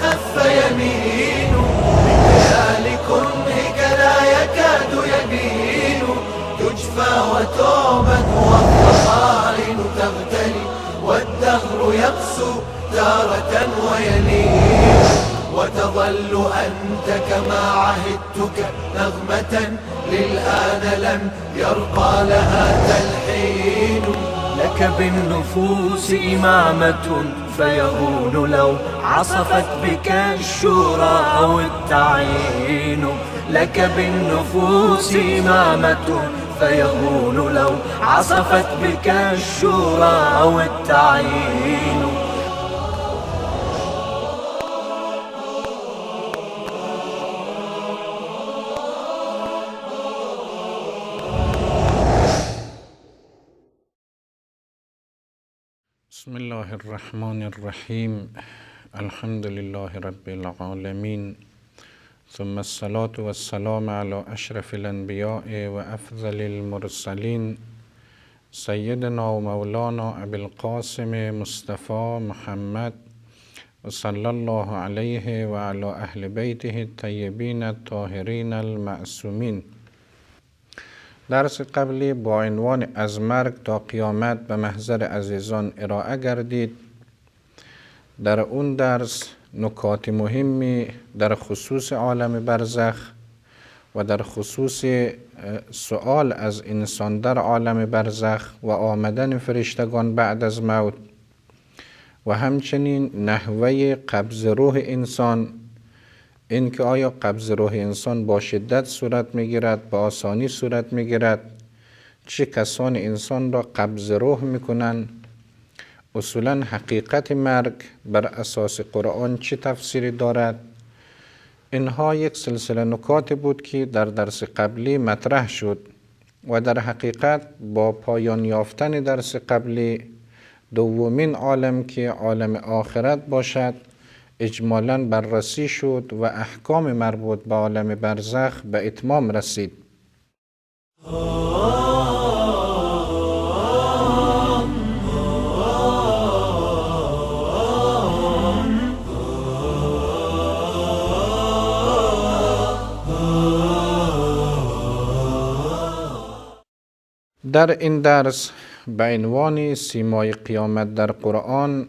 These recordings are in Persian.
خف يمين بخيال كرهك لا يكاد يبين تجفى وتعبد والضخائن تغتلي والدهر يقسو تارة ويلين وتظل أنت كما عهدتك نغمة للآن لم يرقى لها تلحين لك بالنفوس إمامة فيهون لو عصفت بك الشورى أو التعيين لك بالنفوس إمامة فيهون لو عصفت بك الشورى أو التعيين بسم الله الرحمن الرحيم الحمد لله رب العالمين ثم الصلاة والسلام على أشرف الأنبياء وأفضل المرسلين سيدنا ومولانا أبي القاسم مصطفى محمد وصلى الله عليه وعلى أهل بيته الطيبين الطاهرين المعصومين. درس قبلی با عنوان از مرگ تا قیامت به محضر عزیزان ارائه گردید. در اون درس نکات مهمی در خصوص عالم برزخ و در خصوص سؤال از انسان در عالم برزخ و آمدن فرشتگان بعد از موت و همچنین نحوه قبض روح انسان، این که آیا قبض روح انسان با شدت صورت میگیرد، با آسانی صورت میگیرد، چه کسان انسان را قبض روح میکنن، اصولا حقیقت مرگ بر اساس قرآن چه تفسیری دارد. اینها یک سلسله نکات بود که در درس قبلی مطرح شد و در حقیقت با پایان یافتن درس قبلی دومین عالم که عالم آخرت باشد اجمالاً بررسی شد و احکام مربوط به عالم برزخ به اتمام رسید. در این درس به عنوان سیمای قیامت در قرآن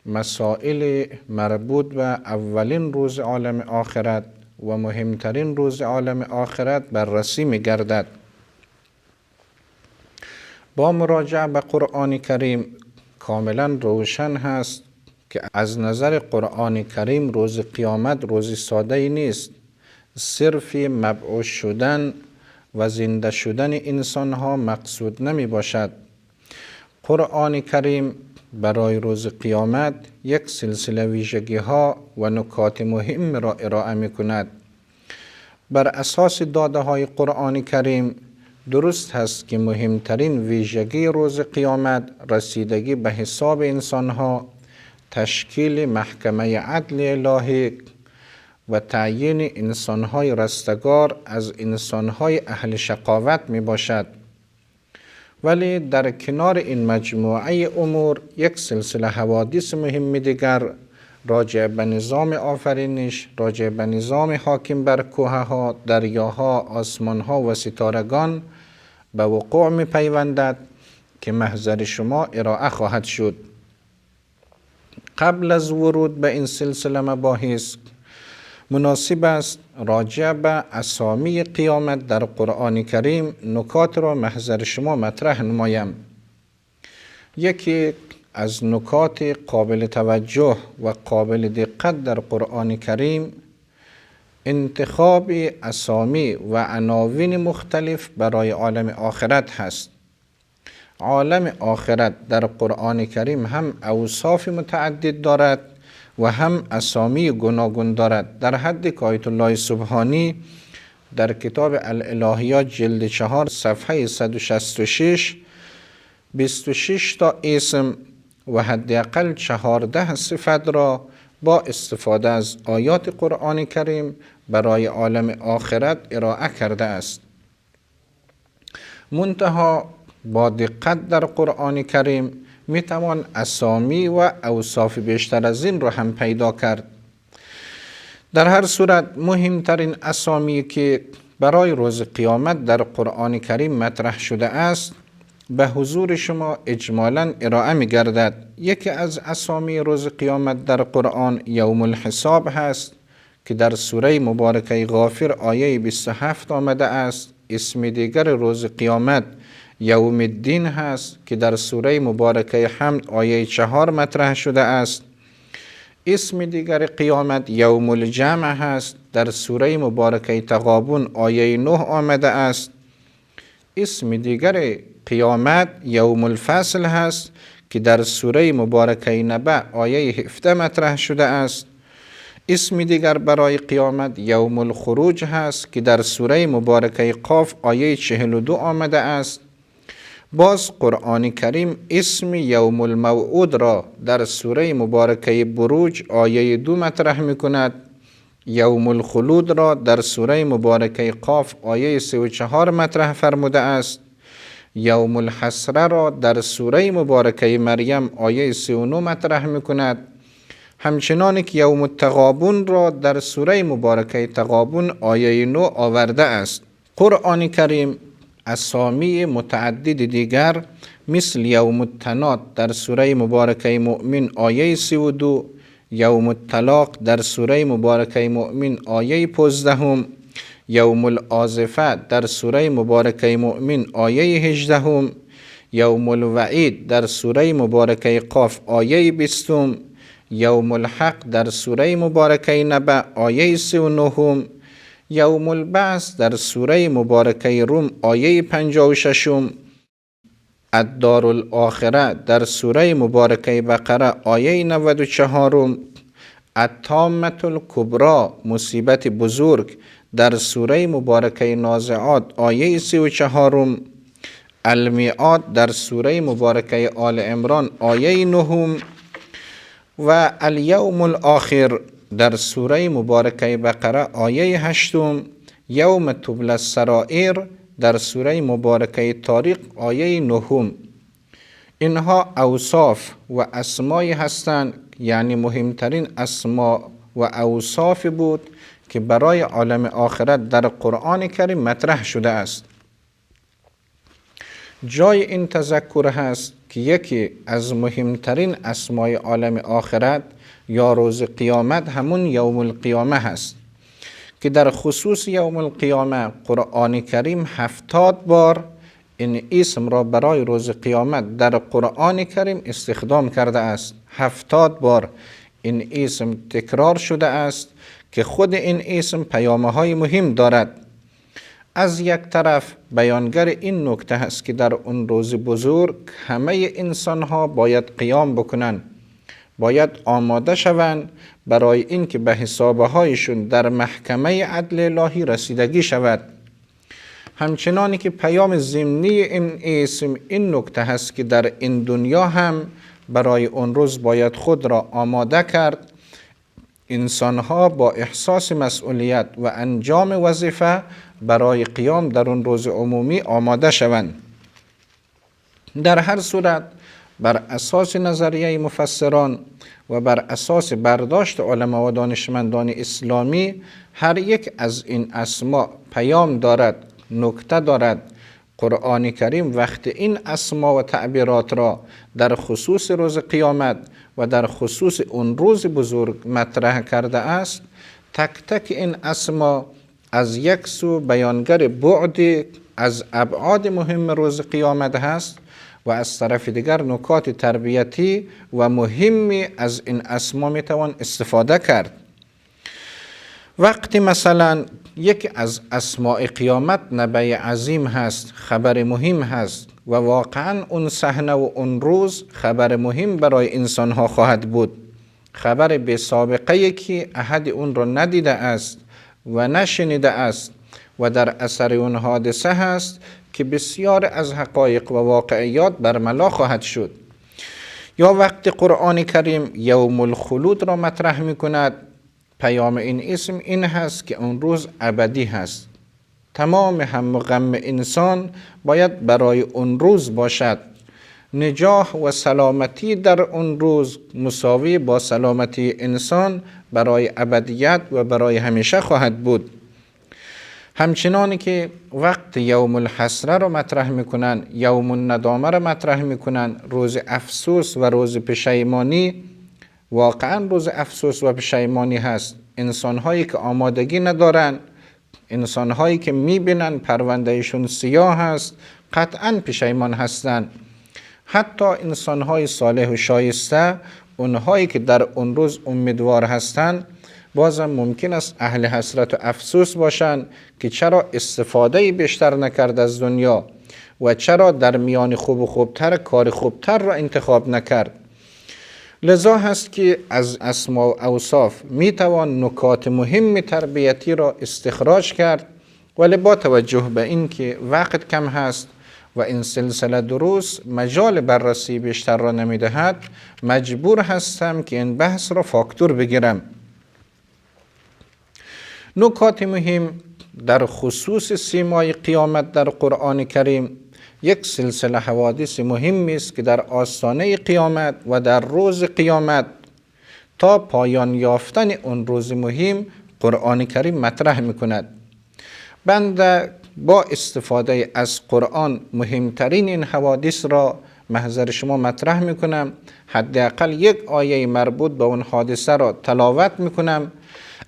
مسائل مربوط به اولین روز عالم آخرت و مهمترین روز عالم آخرت بررسی می گردد. با مراجعه به قرآن کریم کاملا روشن هست که از نظر قرآن کریم روز قیامت روز ساده ای نیست. صرف مبعوث شدن و زنده شدن انسان ها مقصود نمی باشد. قرآن کریم برای روز قیامت یک سلسله ویژگی ها و نکات مهم را ارائه می کند. بر اساس داده های قرآن کریم درست هست که مهمترین ویژگی روز قیامت رسیدگی به حساب انسان ها، تشکیل محکمه عدل الهی و تعیین انسان های رستگار از انسان های اهل شقاوت می باشد. ولی در کنار این مجموعه امور یک سلسله حوادث مهم دیگر راجع به نظام آفرینش، راجع به نظام حاکم بر کوهها، دریاها، آسمانها و ستارگان به وقوع می پیوندد که محضر شما ارائه خواهد شد. قبل از ورود به این سلسله مباحث مناسب است راجع به اسامی قیامت در قرآن کریم نکات را محضر شما مطرح نمایم. یکی از نکات قابل توجه و قابل دقت در قرآن کریم انتخاب اسامی و عناوین مختلف برای عالم آخرت هست. عالم آخرت در قرآن کریم هم اوصاف متعدد دارد و هم اسامی گوناگون دارد. در حد که آیت الله سبحانی در کتاب الالهیات جلد 4 صفحه 166 26 تا اسم و حداقل 14 صفت را با استفاده از آیات قرآن کریم برای عالم آخرت ارائه کرده است. منتها با دقت در قرآن کریم می توان اسامی و اوصاف بیشتر از این را هم پیدا کرد. در هر صورت مهمترین اسامی که برای روز قیامت در قرآن کریم مطرح شده است به حضور شما اجمالاً ارائه می گردد. یکی از اسامی روز قیامت در قرآن یوم الحساب هست که در سوره مبارکه غافر آیه 27 آمده است. اسم دیگر روز قیامت یوم الدین هست که در سوره مبارکه حمد آیه 4 مطرح شده است. اسم دیگر قیامت یوم الجمع هست، در سوره مبارکه تغابن آیه 9 آمده است. اسم دیگر قیامت یوم الفصل هست که در سوره مبارکه نبأ آیه 17 مطرح شده است. اسم دیگر برای قیامت یوم الخروج هست که در سوره مبارکه قاف آیه 42 آمده است. باز قرآن کریم اسم یوم الموعود را در سوره مبارکه بروج آیه 2 مطرح می کند. یوم الخلود را در سوره مبارکه قاف آیه 34 مطرح فرموده است. یوم الحسره را در سوره مبارکه مریم آیه 39 مطرح می کند. همچنان که یوم التغابن را در سوره مبارکه تغابن آیه 9 آورده است. قرآن کریم اسامی متعدد دیگر مثل یوم التناد در سوره مبارکه مؤمن آیه 32، یوم الطلاق در سوره مبارکه مؤمن آیه 15، یوم الآزفه در سوره مبارکه مؤمن آیه 18، یوم الوعید در سوره مبارکه قاف آیه 20، یوم الحق در سوره مبارکه نبأ آیه 39، یوم البعث در سوره مبارکه روم آیه 56، الدار الاخره در سوره مبارکه بقره آیه 94، الطامة الکبری مصیبت بزرگ در سوره مبارکه نازعات آیه 34، المیعاد در سوره مبارکه آل عمران آیه 9 و الیوم الاخر در سوره مبارکه بقره آیه 8، یوم تبلی السرائر در سوره مبارکه طارق آیه 9. اینها اوصاف و اسمایی هستند، یعنی مهمترین اسما و اوصاف بود که برای عالم آخرت در قرآن کریم مطرح شده است. جای این تذکر هست که یکی از مهمترین اسمای عالم آخرت یا روز قیامت همون یوم القیامه هست که در خصوص یوم القیامه قرآن کریم 70 بار این اسم را برای روز قیامت در قرآن کریم استخدام کرده است. 70 بار این اسم تکرار شده است که خود این اسم پیام‌های مهم دارد. از یک طرف بیانگر این نکته هست که در اون روز بزرگ همه انسان‌ها باید قیام بکنند، باید آماده شوند برای اینکه به حسابهایشون در محکمه عدل الهی رسیدگی شود. همچنانی که پیام ضمنی این اسم این نکته هست که در این دنیا هم برای اون روز باید خود را آماده کرد. انسانها با احساس مسئولیت و انجام وظیفه برای قیام در اون روز عمومی آماده شوند. در هر صورت بر اساس نظریه مفسران و بر اساس برداشت علما و دانشمندان اسلامی هر یک از این اسما پیام دارد، نکته دارد. قرآن کریم وقت این اسما و تعبیرات را در خصوص روز قیامت و در خصوص اون روز بزرگ مطرح کرده است، تک تک این اسما از یک سو بیانگر بعد از ابعاد مهم روز قیامت هست و از طرف دیگر نکات تربیتی و مهمی از این اسما میتوان استفاده کرد. وقتی مثلا یک از اسماء قیامت نبأ عظیم هست، خبر مهم هست و واقعا اون صحنه و اون روز خبر مهم برای انسانها خواهد بود، خبر بی سابقه که احد اون را ندیده است و نشنیده است و در اثر اون حادثه هست که بسیار از حقایق و واقعیات برملا خواهد شد. یا وقتی قرآن کریم یوم الخلود را مطرح می کند، پیام این اسم این هست که اون روز ابدی هست. تمام هم و غم انسان باید برای اون روز باشد، نجاح و سلامتی در اون روز مساوی با سلامتی انسان برای ابدیت و برای همیشه خواهد بود. همچنانی که وقت یوم الحسره رو مطرح میکنن، یوم الندامه رو مطرح میکنن، روز افسوس و روز پشیمانی، واقعا روز افسوس و پشیمانی هست. انسانهایی که آمادگی ندارن، انسانهایی که میبینن پروندهشون سیاه هست، قطعا پشیمان هستن. حتی انسانهای صالح و شایسته، اونهایی که در اون روز امیدوار هستند، بازم ممکن است اهل حسرت و افسوس باشند که چرا استفاده بیشتر نکرد از دنیا و چرا در میان خوب و خوبتر کار خوبتر را انتخاب نکرد. لذا هست که از اسما و اوصاف میتوان نکات مهم تربیتی را استخراج کرد، ولی با توجه به این که وقت کم هست و این سلسله دروس مجال بررسی بیشتر را نمیدهد، مجبور هستم که این بحث را فاکتور بگیرم. نکات مهم در خصوص سیمای قیامت در قرآن کریم، یک سلسله حوادث مهمی است که در آستانه قیامت و در روز قیامت تا پایان یافتن اون روز مهم قرآن کریم مطرح میکند. بنده با استفاده از قرآن مهمترین این حوادث را محضر شما مطرح میکنم. حداقل یک آیه مربوط به اون حادثه را تلاوت میکنم،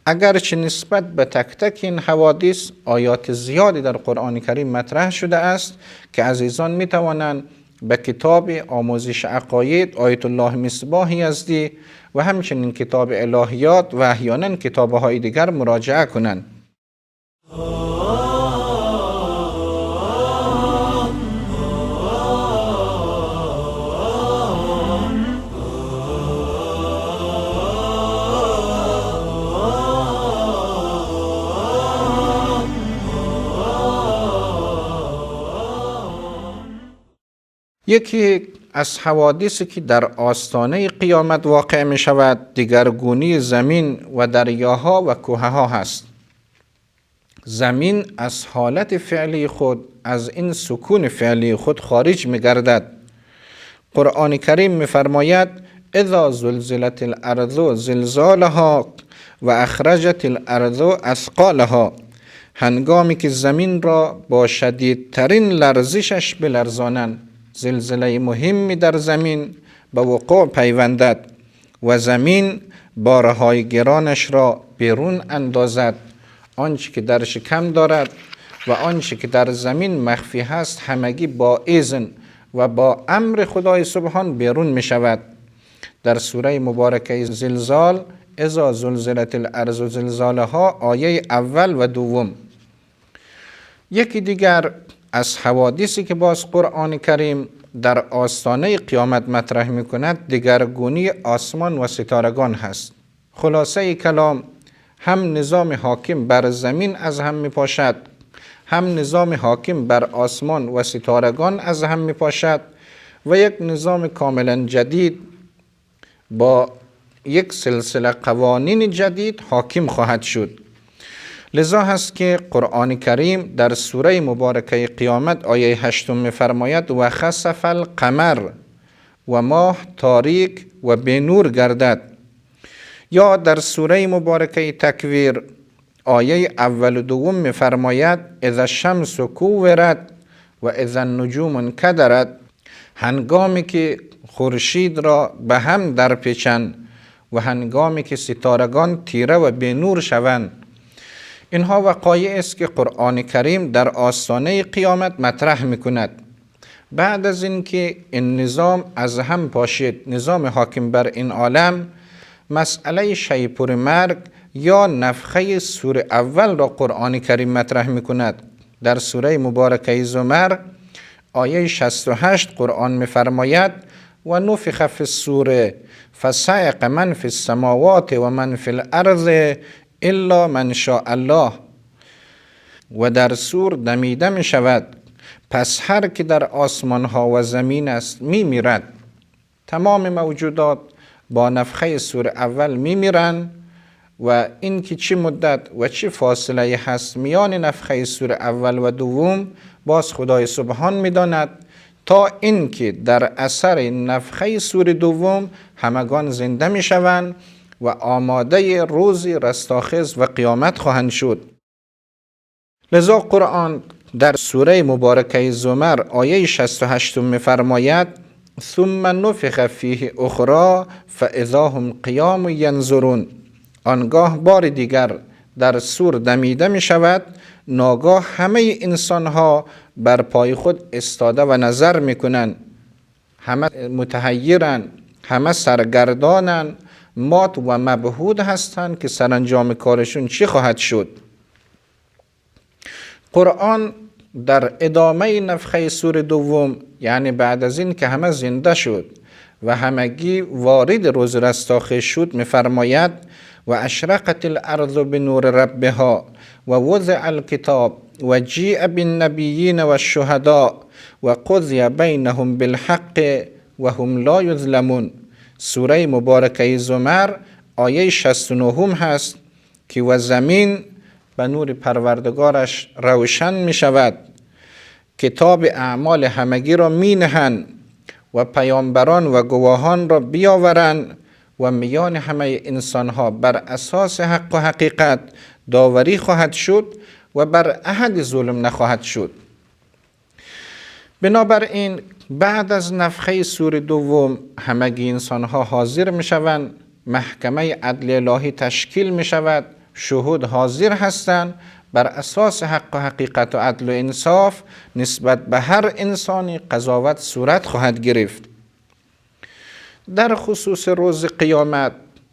اگرچه نسبت به تک تک این حوادث آیات زیادی در قرآن کریم مطرح شده است که عزیزان می توانند به کتاب آموزش عقاید آیت الله مصباح یزدی و همچنین کتاب الهیات و احیانا کتاب‌های دیگر مراجعه کنند. یکی از حوادثی که در آستانه قیامت واقع می شود دگرگونی زمین و دریاها و کوهها هست. زمین از حالت فعلی خود، از این سکون فعلی خود خارج می گردد. قرآن کریم می فرماید اذا زلزلت الارض زلزالها و اخرجت الارض اثقالها، هنگامی که زمین را با شدیدترین لرزشش بلرزانند. زلزله مهمی در زمین به وقوع پیوندد و زمین بارهای گرانش را بیرون اندازد. آنچه که در شکم دارد و آنچه که در زمین مخفی هست همگی با اذن و با امر خدای سبحان بیرون می شود. در سوره مبارکه زلزال اذا زلزلت الارض زلزالها آیه اول و دوم. یکی دیگر از حوادثی که باز قرآن کریم در آستانه قیامت مطرح می کند دگرگونی آسمان و ستارگان هست. خلاصه کلام، هم نظام حاکم بر زمین از هم می پاشد، هم نظام حاکم بر آسمان و ستارگان از هم می پاشد و یک نظام کاملا جدید با یک سلسله قوانین جدید حاکم خواهد شد. لذا هست که قرآن کریم در سوره مبارکه قیامت آیه 8 می‌فرماید و خسف القمر و ماه تاریک و به نور گردد. یا در سوره مبارکه تکویر آیه اول و دوم می‌فرماید اذا الشمس کورت و اذا النجوم انکدرت، هنگامی که خورشید را به هم درپیچند و هنگامی که ستارگان تیره و به نور شوند. اینها وقایع است که قرآن کریم در آستانه قیامت مطرح میکند. بعد از اینکه این نظام از هم پاشید، نظام حاکم بر این عالم، مسئله شیپور مرگ یا نفخه سور اول را قرآن کریم مطرح میکند. در سوره مبارکه زمر آیه 68 قرآن میفرماید و نفخ فی الصور فصعق من فی السماوات و من فی الارض الا من شاء الله، و در سور دمیده می شود، پس هر که در آسمان ها و زمین است می میرد. تمام موجودات با نفخه سور اول می میرند و این که چه مدت و چه فاصله هست میان نفخه سور اول و دوم باز خدای سبحان می داند. تا اینکه در اثر نفخه سور دوم همگان زنده می شوند و آماده روز رستاخیز و قیامت خواهند شد. لذا قرآن در سوره مبارکه زمر آیه 68 می فرماید ثم نفخ فیه اخری فاذا هم قیام ینظرون. آنگاه بار دیگر در سور دمیده می شود، ناگاه همه انسان ها بر پای خود استاده و نظر می کنند. همه متحیرن، همه سرگردانن، مات و مبهود هستند که سرانجام کارشون چی خواهد شد. قرآن در ادامه نفخه سور دوم، یعنی بعد از این که همه زنده شد و همگی وارد روز رستاخیز شد، می‌فرماید و اشرقت الارض بنور ربها و وضع الکتاب و جیء بالنبیین و الشهداء و قضی بینهم بالحق و هم لا یظلمون. سوره مبارکه زمر آیه 69 هست که و زمین به نور پروردگارش روشن می شود، کتاب اعمال همگی را می نهند و پیامبران و گواهان را بیاورند و میان همه انسان ها بر اساس حق و حقیقت داوری خواهد شد و بر احد ظلم نخواهد شد. بنابراین بعد از نفخه سور دوم همگی انسان ها حاضر می شوند، محکمه عدل الهی تشکیل می شود، شهود حاضر هستند، بر اساس حق و حقیقت و عدل و انصاف نسبت به هر انسانی قضاوت صورت خواهد گرفت. در خصوص روز قیامت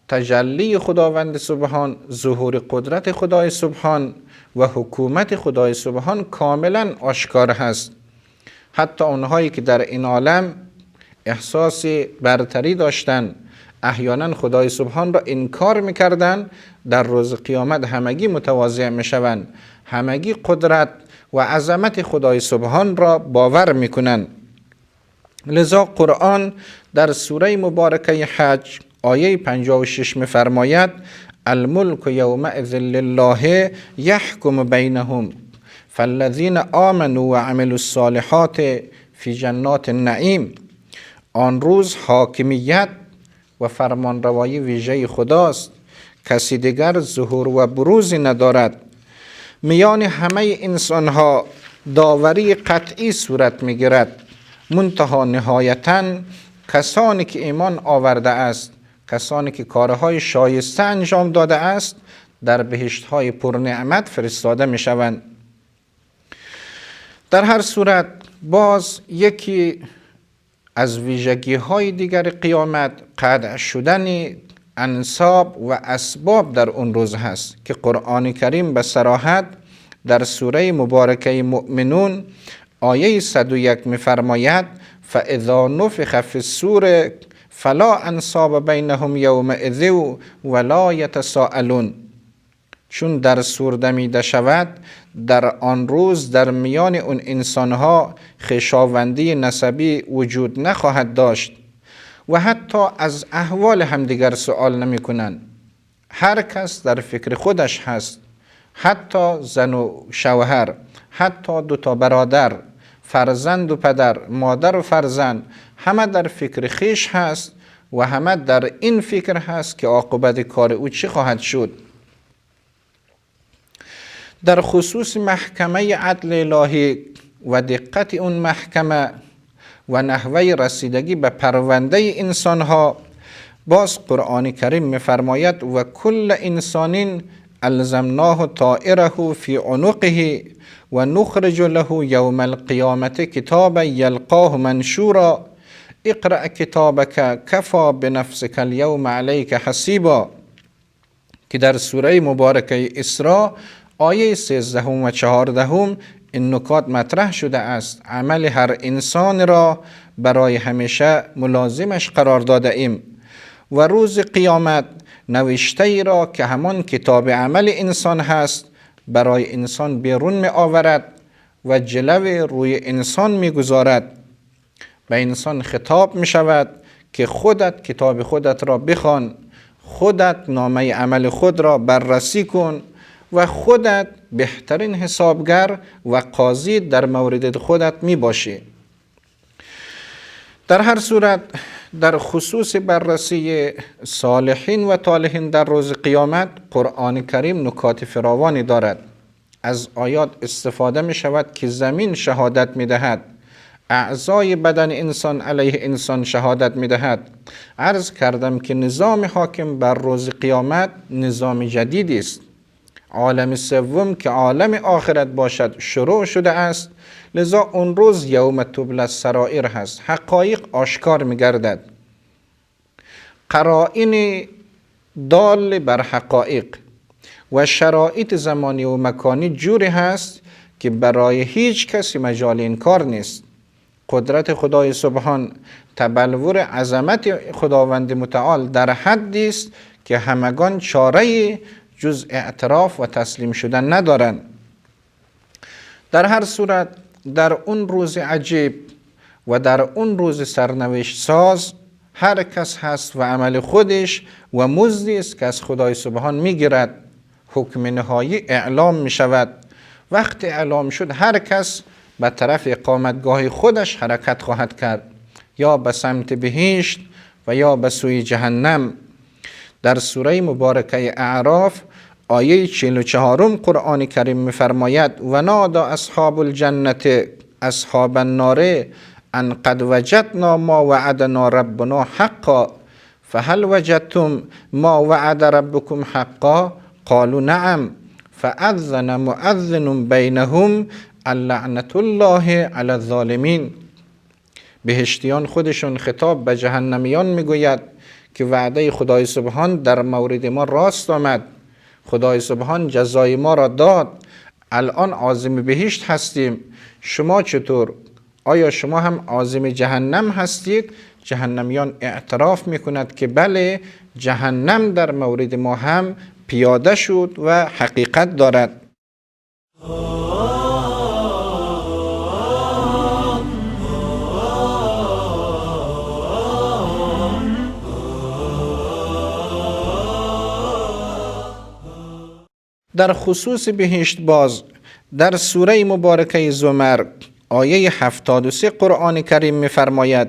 تجلی خداوند سبحان، ظهور قدرت خدای سبحان و حکومت خدای سبحان کاملا آشکار هست. حتی اونهایی که در این عالم احساس برتری داشتند، احیانا خدای سبحان را انکار میکردند، در روز قیامت همگی متواضع میشوند، همگی قدرت و عظمت خدای سبحان را باور میکنند. لذا قرآن در سوره مبارکه حج آیه 56 میفرماید الملک یومئذ لله یحکم بینهم فالذین آمنوا و عملوا الصالحات فی جنات النعیم. آن روز حاکمیت و فرمانروایی ویژه خداست، کسی دیگر ظهور و بروزی ندارد. میان همه انسان ها داوری قطعی صورت میگیرد، منتها نهایتاً کسانی که ایمان آورده است، کسانی که کارهای شایسته انجام داده است، در بهشت‌های پرنعمت فرستاده میشوند. در هر صورت باز یکی از ویژگی‌های دیگر قیامت قطع شدن انساب و اسباب در اون روز هست که قرآن کریم به صراحت در سوره مبارکه مؤمنون آیه 101 می‌فرماید فاذا نفخ فی الصور فلا انصاب بینهم یومئذ ولا یتساءلون. چون در سور دمیده شود، در آن روز در میان اون انسانها خویشاوندی نسبی وجود نخواهد داشت و حتی از احوال همدیگر سؤال نمی کنند. هر کس در فکر خودش هست، حتی زن و شوهر، حتی دوتا برادر، فرزند و پدر، مادر و فرزند، همه در فکر خویش هست و همه در این فکر هست که عاقبت کار او چی خواهد شد. در خصوص محکمه عدل الهی و دقت اون محکمه و نحوه رسیدگی به پرونده انسانها، باز قرآن کریم می‌فرماید و کل انسان الزمناه طائره فی عنقه و نخرج له یوم القیامت کتابا یلقاه منشورا اقرأ کتابک کفی بنفسک اليوم علیک حسیبا، که در سوره مبارکه اسراء آیه 13 و 14 این نکات مطرح شده است. عمل هر انسان را برای همیشه ملازمش قرار داده ایم و روز قیامت نوشته ای را که همان کتاب عمل انسان هست برای انسان بیرون می آورد و جلو روی انسان می گذارد. به انسان خطاب می شود که خودت کتاب خودت را بخوان، خودت نامه عمل خود را بررسی کن و خودت بهترین حسابگر و قاضی در مورد خودت می باشی. در هر صورت در خصوص بررسی صالحین و طالحین در روز قیامت قرآن کریم نکات فراوانی دارد. از آیات استفاده می شود که زمین شهادت می دهد، اعضای بدن انسان علیه انسان شهادت می دهد. عرض کردم که نظام حاکم بر روز قیامت نظام جدیدی است. عالم سوم که عالم آخرت باشد شروع شده است، لذا اون روز یوم تبلی السرائر هست، حقایق آشکار می گردد. قرائن دال بر حقایق و شرایط زمانی و مکانی جوری هست که برای هیچ کسی مجال انکار نیست. قدرت خدای سبحان، تبلور عظمت خداوند متعال در حدی است که همگان چاره جز اعتراف و تسلیم شدن ندارند. در هر صورت در اون روز عجیب و در اون روز سرنوشت ساز هر کس هست و عمل خودش و مزدی است که از خدای سبحان میگیرد. حکم نهایی اعلام می شود. وقت اعلام شد هر کس به طرف اقامتگاه خودش حرکت خواهد کرد، یا به سمت بهشت و یا به سوی جهنم. در سوره مبارکه اعراف آیه 44 قرآن کریم می‌فرماید و نادا اصحاب الجنت اصحاب النار ان قد وجدنا ما وعدنا ربنا حقا فهل وجدتم ما وعد ربكم حقا قالوا نعم فأذن مؤذن بینهم اللعنة الله علی الظالمین. بهشتیان خودشون خطاب به جهنمیان میگوید که وعده خدای سبحان در مورد ما راست آمد، خدای سبحان جزای ما را داد، الان عازم بهشت هستیم، شما چطور؟ آیا شما هم عازم جهنم هستید؟ جهنمیان اعتراف میکند که بله، جهنم در مورد ما هم پیاده شد و حقیقت دارد. در خصوص بهشت باز در سوره مبارکه زمر آیه 73 قرآن کریم می‌فرماید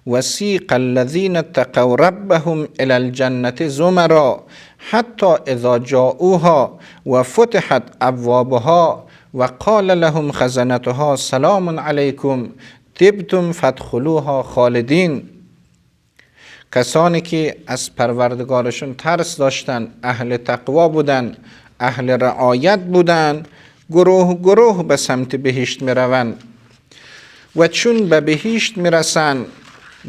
وسیق الذین اتقوا ربهم الی الجنة زمرا حتی اذا جاءوها و فتحت ابوابها و قال لهم خزنتها سلام علیکم طبتم فادخلوها خالدین. کسانی که از پروردگارشون ترس داشتن، اهل تقوا بودن، اهل رعایت بودن، گروه گروه به سمت بهشت می روند و چون به بهشت می رسند،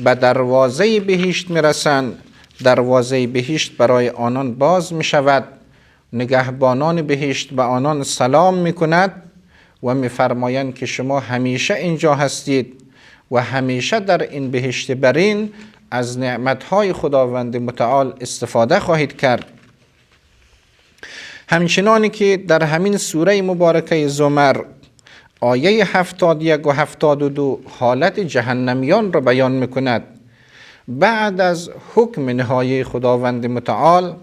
به دروازه بهشت می رسند، دروازه بهشت برای آنان باز می شود، نگهبانان بهشت به آنان سلام می کند و می فرمایند که شما همیشه اینجا هستید و همیشه در این بهشت برین از نعمتهای خداوند متعال استفاده خواهید کرد. همچنانی که در همین سوره مبارکه زمر آیه 71 و 72 حالت جهنمیان را بیان میکند. بعد از حکم نهایی خداوند متعال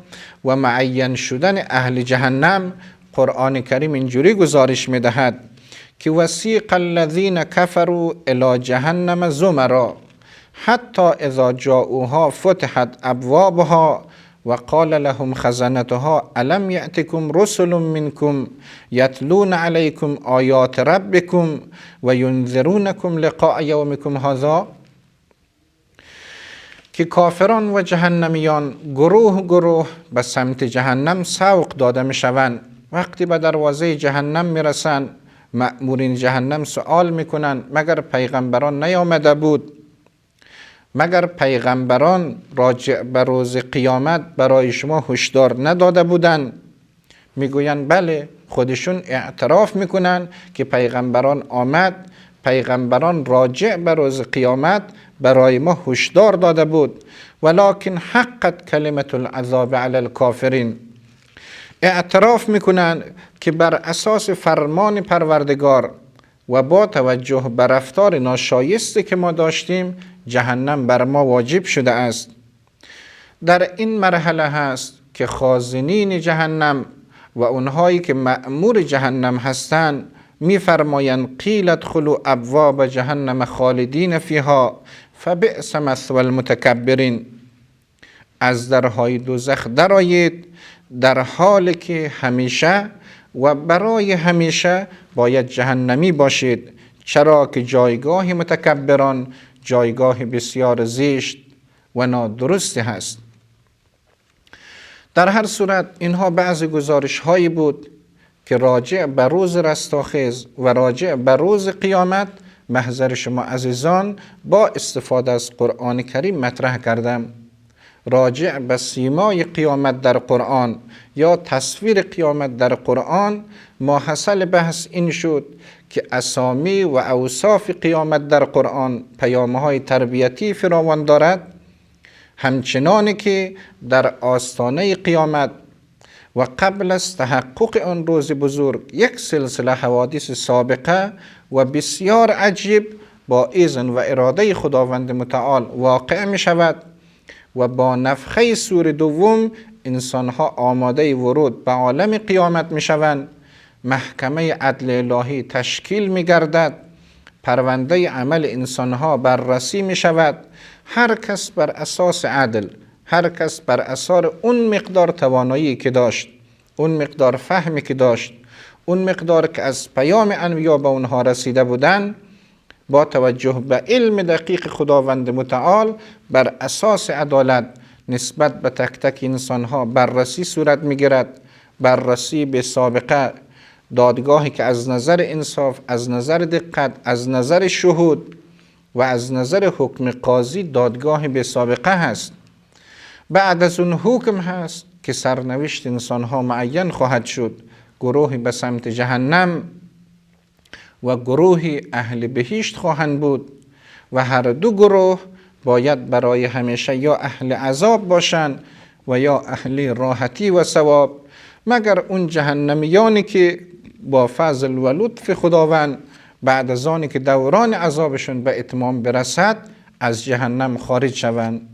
و معین شدن اهل جهنم، قرآن کریم اینجوری گزارش میدهد که وسیق الذین کفروا الی جهنم زمرا حتی اذا جاءوها فتحت ابوابها و قال لهم خزنتها الم یأتکم رسل منکم یتلون علیکم آیات ربکم و ینذرونکم لقاء یومکم هذا. که کافران و جهنمیان گروه گروه به سمت جهنم سوق داده می شوند. وقتی به دروازه جهنم می رسند، مأمورین جهنم سوال می کنند مگر پیغمبران نیامده بود؟ مگر پیغمبران راجع به روز قیامت برای شما هشدار نداده بودند؟ میگویند بله، خودشون اعتراف میکنن که پیغمبران آمد، پیغمبران راجع به روز قیامت برای ما هشدار داده بود، ولکن حقت کلمت العذاب علی الکافرین. اعتراف میکنن که بر اساس فرمان پروردگار و با توجه به رفتار ناشایسته که ما داشتیم، جهنم بر ما واجب شده است. در این مرحله هست که خازنین جهنم و اونهایی که مأمور جهنم هستند میفرمایند قیل ادخلوا ابواب جهنم خالدین فیها فبئس مثوى المتکبرین. از درهای دوزخ درآیید در حالی که همیشه و برای همیشه باید جهنمی باشید، چرا که جایگاه متکبران جایگاه بسیار زشت و نادرستی هست. در هر صورت اینها بعض گزارش هایی بود که راجع به روز رستاخیز و راجع به روز قیامت محضر شما عزیزان با استفاده از قرآن کریم مطرح کردم. راجع به سیمای قیامت در قرآن یا تصویر قیامت در قرآن ماحصل بحث این شد که اسامی و اوصاف قیامت در قرآن پیام‌های تربیتی فراوان دارد، همچنان که در آستانه قیامت و قبل از تحقق آن روز بزرگ یک سلسله حوادث سابقه و بسیار عجیب با اذن و اراده خداوند متعال واقع می شود و با نفخه سور دوم انسانها آماده ورود به عالم قیامت می شوند. محکمه عدل الهی تشکیل می گردد، پرونده عمل انسانها بررسی می شود. هر کس بر اساس عدل، هر کس بر اساس اون مقدار توانایی که داشت، اون مقدار فهمی که داشت، اون مقدار که از پیام انبیا به اونها رسیده بودن، با توجه به علم دقیق خداوند متعال بر اساس عدالت نسبت به تک تک انسانها بررسی صورت میگیرد. بررسی به سابقه، دادگاهی که از نظر انصاف، از نظر دقت، از نظر شهود و از نظر حکم قاضی دادگاه به سابقه هست. بعد از اون حکم هست که سرنوشت انسانها معین خواهد شد، گروهی به سمت جهنم و گروهی اهل بهشت خواهند بود و هر دو گروه باید برای همیشه یا اهل عذاب باشند و یا اهل راحتی و ثواب، مگر اون جهنمیانی که با فضل و لطف خداوند بعد از آنی که دوران عذابشون به اتمام برسد از جهنم خارج شوند.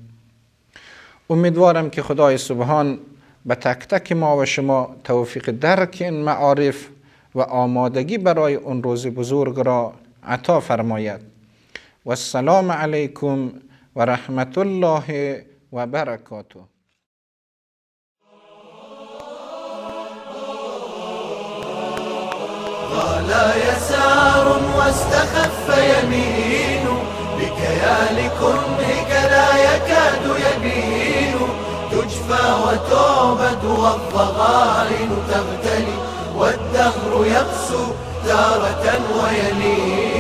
امیدوارم که خدای سبحان به تک تک ما و شما توفیق درک این معارف و آمادگی برای اون روز بزرگ را عطا فرماید. و السلام علیکم و رحمت الله و برکاته. غلا يسار واستخف يمين، بكيال كرهك لا يكاد يبين. تجفى وتعبد والضغائن تغتلي، والدهر يقسو تارة ويلين.